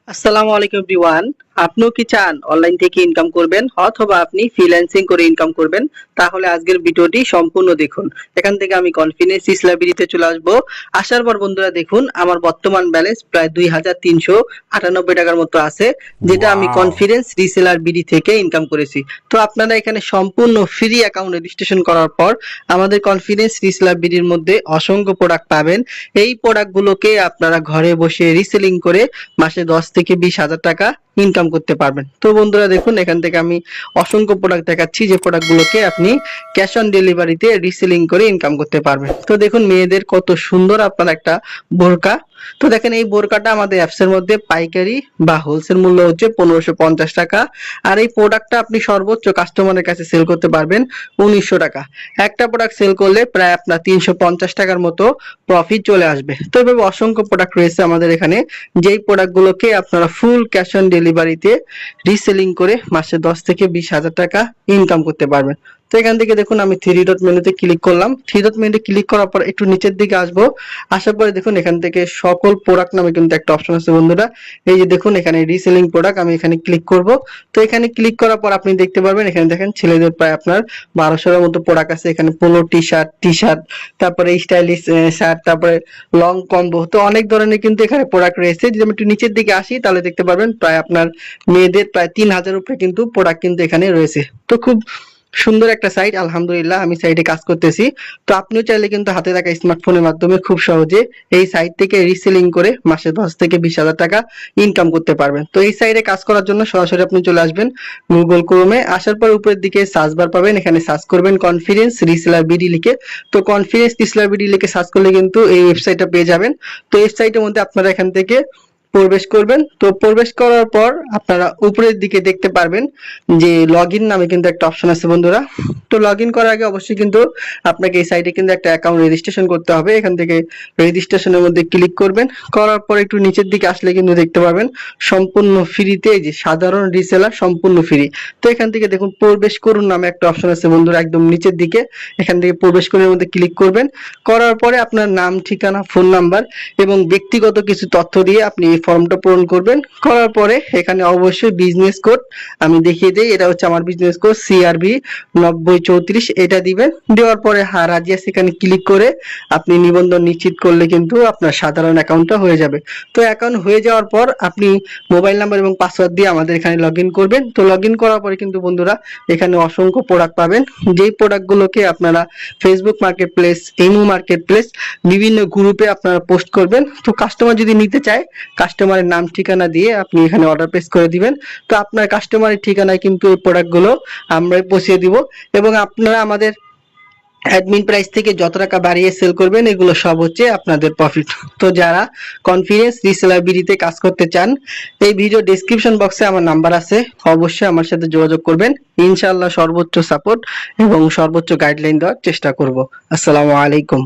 আসসালামু আলাইকুম এভরিওয়ান। আপনিও কি চান অনলাইন থেকে ইনকাম করবেন অথবা আপনি ফ্রিল্যান্সিং করে ইনকাম করবেন? তাহলে আজকের ভিডিওটি সম্পূর্ণ দেখুন। এখান থেকে আমি কনফিডেন্স লাইব্রেরিতে চলে আসবো। আসার পর বন্ধুরা দেখুন আমার বর্তমান ব্যালেন্স প্রায় 2398 টাকার মতো আছে, যেটা আমি ওয়াও! কনফিডেন্স রিসেলার বিডি থেকে ইনকাম করেছি। তো আপনারা এখানে সম্পূর্ণ ফ্রি অ্যাকাউন্ট রেজিস্ট্রেশন করার পর আমাদের কনফিডেন্স রিসেলার বিডির মধ্যে অসংখ্য প্রোডাক্ট পাবেন। এই প্রোডাক্টগুলোকে আপনারা ঘরে বসে রিসেলিং করে মাসে 10 থেকে 20 হাজার টাকা ইনকাম করতে পারবেন। তো বন্ধুরা দেখুন এখান থেকে আমি অসংখ্য প্রোডাক্ট দেখাচ্ছি, যে প্রোডাক্টগুলোকে আপনি ক্যাশ অন ডেলিভারিতে রিসেলিং করে ইনকাম করতে পারবেন। তো দেখুন মেয়েদের কত সুন্দর আপনার একটা বোরকা। তো দেখেন এই বোরকাটা আমাদের অ্যাপস এর মধ্যে পাইকারি বা হোলসেল মূল্য হচ্ছে 1550 টাকা। আর এই প্রোডাক্টটা আপনি সর্বোচ্চ কাস্টমারের কাছে সেল করতে পারবেন 1900 টাকা। একটা প্রোডাক্ট সেল করলে প্রায় আপনার 350 টাকার মতো প্রফিট চলে আসবে। তো এভাবে অসংখ্য প্রোডাক্ট রয়েছে আমাদের এখানে, যেই প্রোডাক্টগুলোকে আপনারা ফুল ক্যাশ অন ডেলিভারিতে রিসেলিং করে মাসে 10 থেকে 20 হাজার টাকা ইনকাম করতে পারবেন। তো এখান থেকে দেখুন আমি থ্রি ডট মেনুতে ক্লিক করলাম। থ্রি ডট মেনুতে ক্লিক করার পর একটু নিচের দিকে আসবো। আসার পরে দেখুন এখান থেকে সকল প্রোডাক্ট নামে কিন্তু একটা অপশন আছে বন্ধুরা। এই যে দেখুন এখানে রিসেলিং প্রোডাক্ট, আমি এখানে ক্লিক করব। তো এখানে ক্লিক করার পর আপনি দেখতে পারবেন এখানে দেখেন ছেলেদের প্রায় আপনার 1200 এর মতো প্রোডাক্ট আছে। এখানে পোলো টি শার্ট, তারপরে স্টাইলিশ শার্ট, তারপরে লং কম্বো, তো অনেক ধরনের কিন্তু এখানে প্রোডাক্ট রয়েছে। যদি আমি একটু নিচের দিকে আসি তাহলে দেখতে পারবেন প্রায় আপনার মেয়েদের প্রায় 3000 উপরে কিন্তু প্রোডাক্ট কিন্তু এখানে রয়েছে। তো খুব সুন্দর একটা সাইট, আলহামদুলিল্লাহ আমি সাইটে কাজ করতেছি। তো আপনিও চাইলে কিন্তু হাতে থাকা স্মার্টফোনের মাধ্যমে খুব সহজে এই সাইট থেকে রিসেলিং করে মাসে 10 থেকে 20 হাজার টাকা ইনকাম করতে পারবেন। তো এই সাইটে কাজ করার জন্য সরাসরি আপনি চলে আসবেন গুগল ক্রোমে। আসার পর উপরের দিকে সার্চ বার পাবেন, এখানে সার্চ করবেন কনফিডেন্স রিসেলার বিডি লিখে। তো কনফিডেন্স রিসেলার বিডি লিখে সার্চ করলে কিন্তু এই ওয়েবসাইটটা পেয়ে যাবেন। তো এই সাইটের মধ্যে আপনারা এখান থেকে প্রবেশ করবেন। তো প্রবেশ করার পর আপনারা উপরের দিকে দেখতে পারবেন যে লগইন নামে কিন্তু একটা অপশন আছে বন্ধুরা। তো লগইন করার আগে অবশ্যই কিন্তু আপনাকে এই সাইটে কিন্তু একটা অ্যাকাউন্ট রেজিস্ট্রেশন করতে হবে। এখান থেকে রেজিস্ট্রেশনের মধ্যে ক্লিক করবেন। করার পর একটু নিচের দিকে আসলে কিন্তু দেখতে পাবেন সম্পূর্ণ ফ্রিতে, এই যে সাধারণ রিসেলার সম্পূর্ণ ফ্রি। তো এখান থেকে দেখুন প্রবেশ করুন নামে একটা অপশন আছে বন্ধুরা একদম নিচের দিকে। এখান থেকে প্রবেশ করুন মধ্যে ক্লিক করবেন। করার পরে আপনার নাম, ঠিকানা, ফোন নাম্বার এবং ব্যক্তিগত কিছু তথ্য দিয়ে আপনি এই ফর্মটা পূরণ করবেন। করার পরে এখানে অবশ্যই বিজনেস কোড আমি দেখিয়ে দিই, এটা হচ্ছে আমার বিজনেস কোড CRB 9034, এটা দিবেন। দেওয়ার পরে হ্যাঁ রাজি আছে এখানে ক্লিক করে আপনি নিবন্ধন নিশ্চিত করলে কিন্তু আপনার সাধারণ অ্যাকাউন্টটা হয়ে যাবে। তো অ্যাকাউন্ট হয়ে যাওয়ার পর আপনি মোবাইল নাম্বার এবং পাসওয়ার্ড দিয়ে আমাদের এখানে লগ ইন করবেন। তো লগ ইন করার পরে কিন্তু বন্ধুরা এখানে অসংখ্য প্রোডাক্ট পাবেন, যেই প্রোডাক্টগুলোকে আপনারা Facebook market place, imo market place, বিভিন্ন গ্রুপে আপনারা পোস্ট করবেন। তো কাস্টমার যদি নিতে চায় কাস্টমারের নাম ঠিকানা দিয়ে আপনি এখানে অর্ডার প্লেস করে দিবেন। তো আপনার কাস্টমারের ঠিকানায় কিন্তু এই প্রোডাক্টগুলো আমরা পৌঁছে দিব, এবং আপনারা আমাদের অ্যাডমিন প্রাইস থেকে যত টাকা বাড়িয়ে সেল করবেন এগুলো সব হচ্ছে আপনাদের প্রফিট। তো যারা কনফিডেন্স রিসেলার বিডিতে কাজ করতে চান, এই ভিডিও ডেসক্রিপশন বক্সে আমার নাম্বার আছে, অবশ্যই আমার সাথে যোগাযোগ করবেন। ইনশাআল্লাহ সর্বোচ্চ সাপোর্ট এবং সর্বোচ্চ গাইডলাইন দেওয়ার চেষ্টা করব। আসসালামু আলাইকুম।